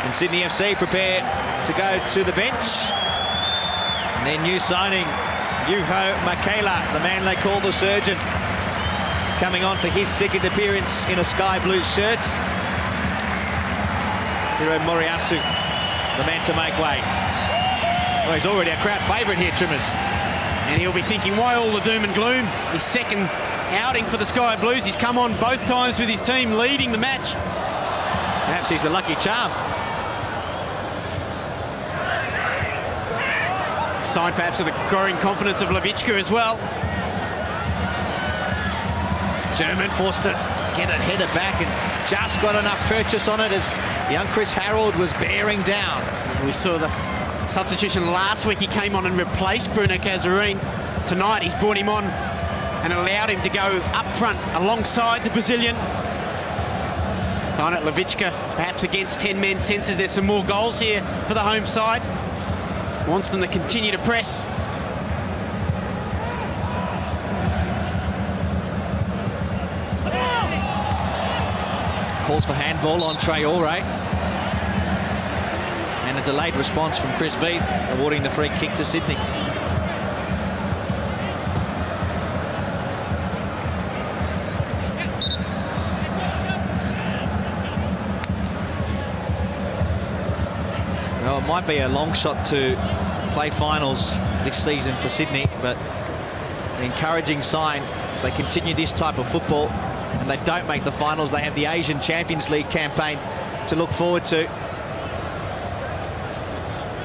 And Sydney FC prepare to go to the bench. And their new signing, Juho Mäkelä, the man they call the surgeon, coming on for his second appearance in a sky blue shirt. Hiro Moriyasu, the man to make way. Well, he's already a crowd favourite here, Trimmers. And he'll be thinking, why all the doom and gloom? His second outing for the Sky Blues. He's come on both times with his team leading the match. Perhaps he's the lucky charm. Sign perhaps of the growing confidence of Levicka as well. German forced to get it headed back and just got enough purchase on it as young Chris Harold was bearing down. We saw the substitution last week. He came on and replaced Bruno Casarin. Tonight he's brought him on and allowed him to go up front alongside the Brazilian. Sign it, Levicka, perhaps against 10 men, senses there's some more goals here for the home side. Wants them to continue to press. Calls for handball on Traore. And a delayed response from Chris Beath, awarding the free kick to Sydney. Well, it might be a long shot to play finals this season for Sydney, but an encouraging sign if they continue this type of football and they don't make the finals. They have the Asian Champions League campaign to look forward to.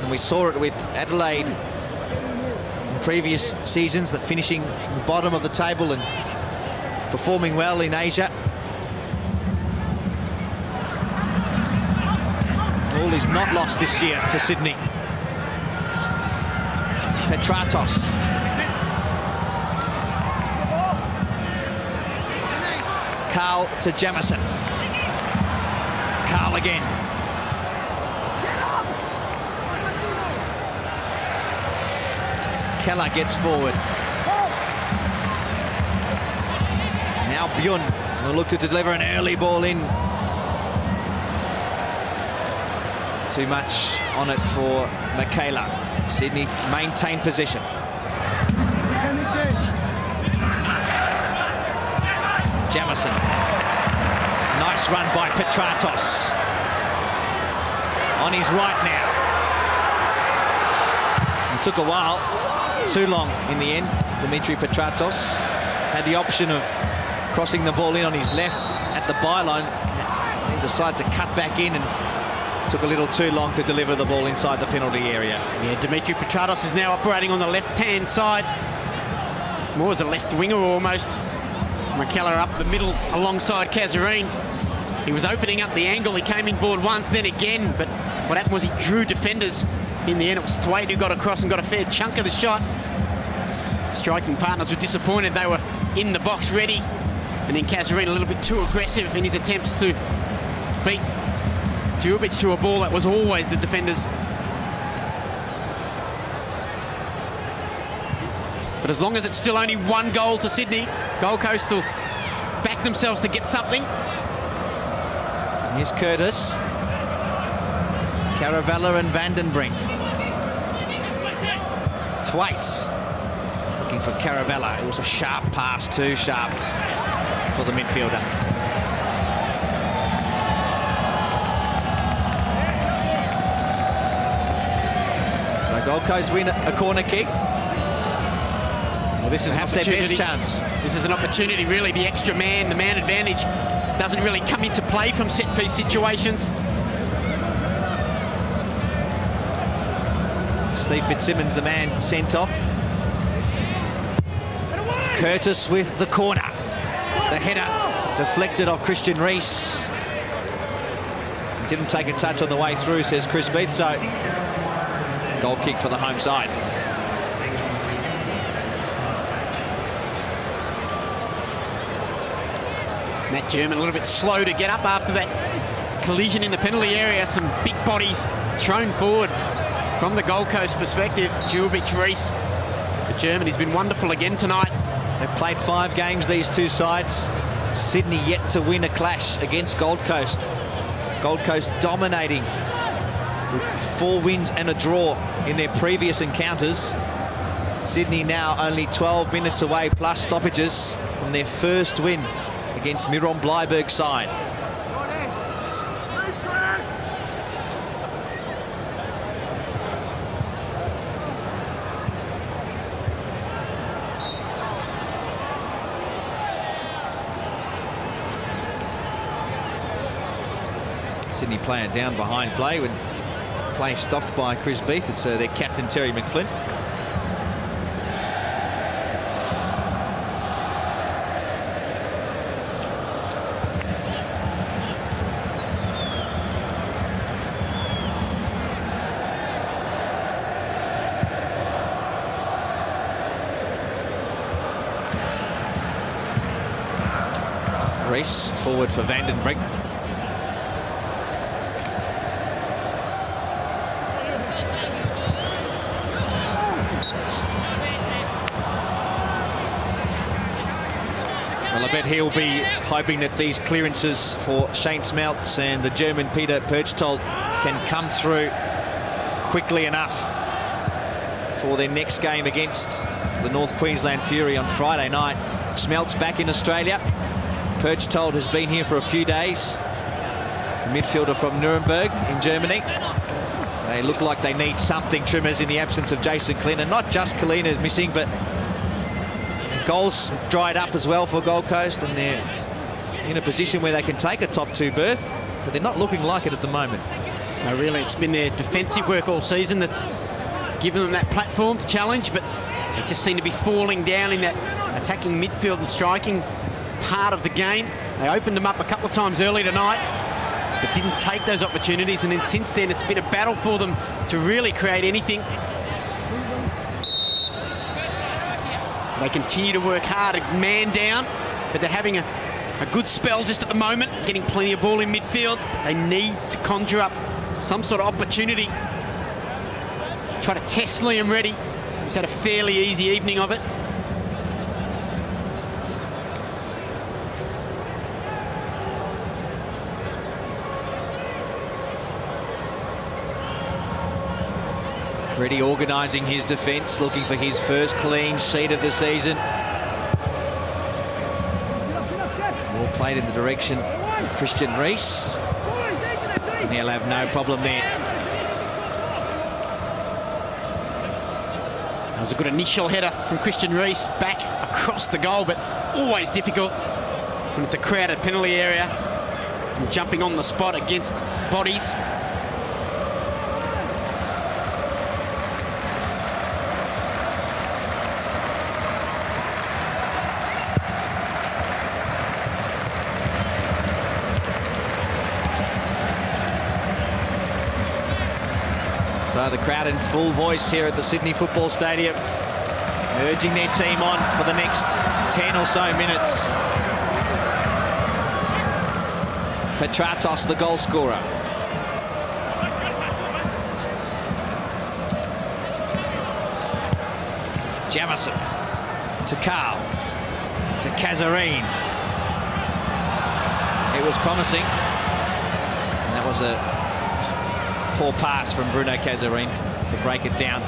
And we saw it with Adelaide in previous seasons, that finishing bottom of the table and performing well in Asia. All is not lost this year for Sydney. Petratos. Carl to Jamison. Carl again. Keller gets forward. Now Bjorn will look to deliver an early ball in. Too much on it for Mäkelä. Sydney maintain possession. Jamison. Nice run by Petratos. On his right now. It took a while, too long in the end. Dimitri Petratos had the option of crossing the ball in on his left at the byline. He decided to cut back in and took a little too long to deliver the ball inside the penalty area. Yeah, Dimitri Petratos is now operating on the left-hand side. More as a left winger almost. Mäkelä up the middle alongside Casarin. He was opening up the angle. He came inboard once, then again, but what happened was he drew defenders. In the end, it was Thwaite who got across and got a fair chunk of the shot. Striking partners were disappointed. They were in the box ready. And then Casarin a little bit too aggressive in his attempts to beat Djurbic to a ball that was always the defenders. But as long as it's still only one goal to Sydney, Gold Coast will back themselves to get something. Here's Curtis. Caravella and Vandenbrink. Thwaite looking for Caravella. It was a sharp pass, too sharp for the midfielder. So Gold Coast win a corner kick. Well, this is perhaps their best chance. This is an opportunity, really. The extra man, the man advantage, doesn't really come into play from set-piece situations. Steve Fitzsimmons, the man sent off. Curtis with the corner. The header deflected off Christian Rees. Didn't take a touch on the way through, says Chris Beath, so goal kick for the home side. Matt German a little bit slow to get up after that collision in the penalty area. Some big bodies thrown forward from the Gold Coast perspective. Djurbic, Rees. The German has been wonderful again tonight. They've played 5 games, these two sides. Sydney yet to win a clash against Gold Coast. Gold Coast dominating with 4 wins and a draw in their previous encounters. Sydney now only 12 minutes away plus stoppages from their first win against Miron Bleiberg's side. Sydney player down behind play when play stopped by Chris Beath. It's their captain Terry McFlynn. Reese forward for Vandenbrink. Well, I bet he'll be hoping that these clearances for Shane Smeltz and the German Peter Perchtold can come through quickly enough for their next game against the North Queensland Fury on Friday night. Smeltz back in Australia. Perchtold has been here for a few days. The midfielder from Nuremberg in Germany. They look like they need something, Trimmers, in the absence of Jason Clinton. Not just Kalina missing, but goals have dried up as well for Gold Coast, and they're in a position where they can take a top 2 berth, but they're not looking like it at the moment. No, really, it's been their defensive work all season that's given them that platform to challenge, but they just seem to be falling down in that attacking midfield and striking part of the game. They opened them up a couple of times early tonight, but didn't take those opportunities, and then since then it's been a battle for them to really create anything. They continue to work hard, man down, but they're having a good spell just at the moment, getting plenty of ball in midfield. They need to conjure up some sort of opportunity. Try to test Liam Reddy. He's had a fairly easy evening of it. Reddy organising his defence, looking for his first clean sheet of the season. Ball played in the direction of Christian Reese. And he'll have no problem there. That was a good initial header from Christian Reese back across the goal, but always difficult when it's a crowded penalty area and jumping on the spot against bodies. So the crowd in full voice here at the Sydney Football Stadium, urging their team on for the next 10 or so minutes. Petratos, the goal scorer. Jamison to Carl, to Kazarine. It was promising. And that was a poor pass from Bruno Kazarine to break it down.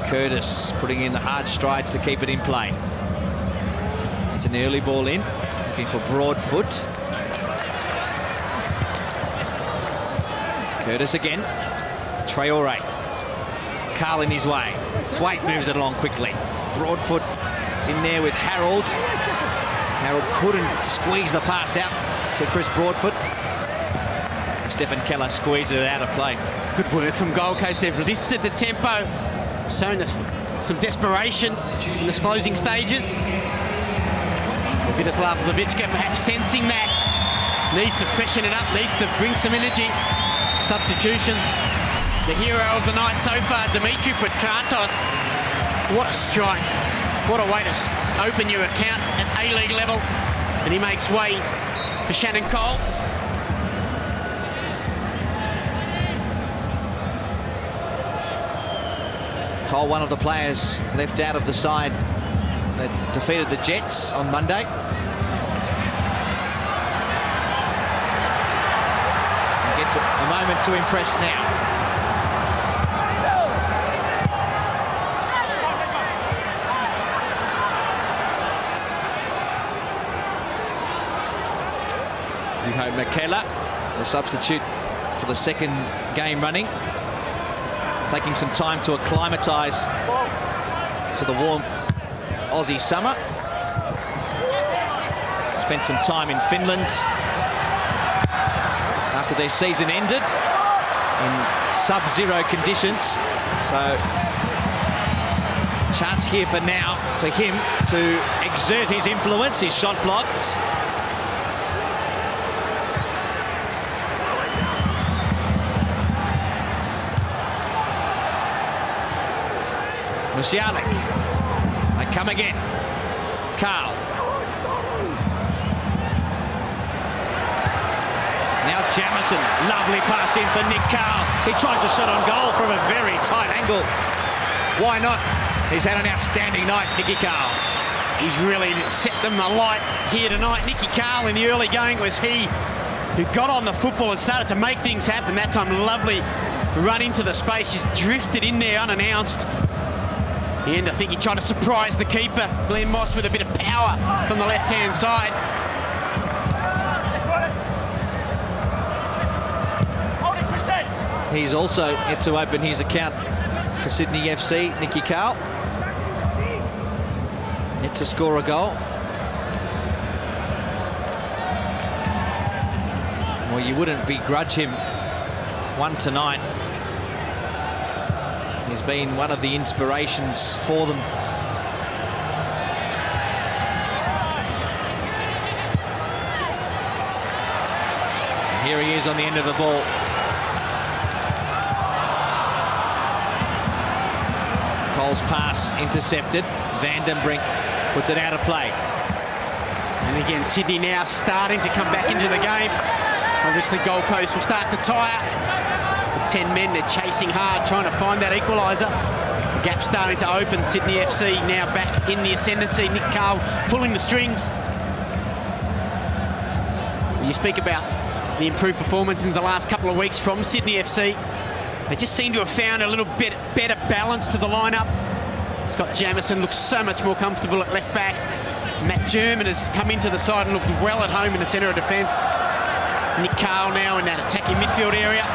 Curtis putting in the hard strides to keep it in play. It's an early ball in, looking for Broadfoot. Curtis again. Traore. Carl in his way. Thwaite moves it along quickly. Broadfoot in there with Harold. Harold couldn't squeeze the pass out to Chris Broadfoot. Stephen Keller squeezed it out of play. Good work from Gold Coast. They've lifted the tempo, shown some desperation in the closing stages. Vidislav Levicka perhaps sensing that. Needs to freshen it up, needs to bring some energy. Substitution. The hero of the night so far, Dimitri Petratos. What a strike. What a way to open your account at A-League level. And he makes way for Shannon Cole. Cole, one of the players left out of the side that defeated the Jets on Monday. And gets It's a moment to impress now. McKellar, the substitute for the second game running, taking some time to acclimatise to the warm Aussie summer. Spent some time in Finland after their season ended in sub-zero conditions. So, chance here for now for him to exert his influence. His shot blocked. Musialik. They come again. Carl. Now Jamison. Lovely pass in for Nick Carl. He tries to shot on goal from a very tight angle. Why not? He's had an outstanding night, Nicky Carl. He's really set them alight here tonight. Nicky Carl in the early going was he who got on the football and started to make things happen. That time, lovely run into the space, just drifted in there unannounced. And I think he tried to surprise the keeper, Glenn Moss, with a bit of power from the left-hand side. He's also yet to open his account for Sydney FC, Nicky Carl. Yet to score a goal. Well, you wouldn't begrudge him 1 tonight. He's been one of the inspirations for them. And here he is on the end of the ball. Cole's pass intercepted. Vandenbrink puts it out of play. And again, Sydney now starting to come back into the game. Obviously, Gold Coast will start to tire. 10 men, they're chasing hard, trying to find that equaliser. The gap's starting to open. Sydney FC now back in the ascendancy. Nick Carl pulling the strings. You speak about the improved performance in the last couple of weeks from Sydney FC. They just seem to have found a little bit better balance to the lineup. Scott Jamison looks so much more comfortable at left back. Matt German has come into the side and looked well at home in the centre of defence. Nick Carl now in that attacking midfield area.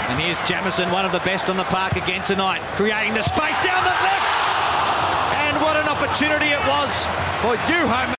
And here's Jamison, one of the best on the park again tonight, creating the space down the left. And what an opportunity it was for you, home.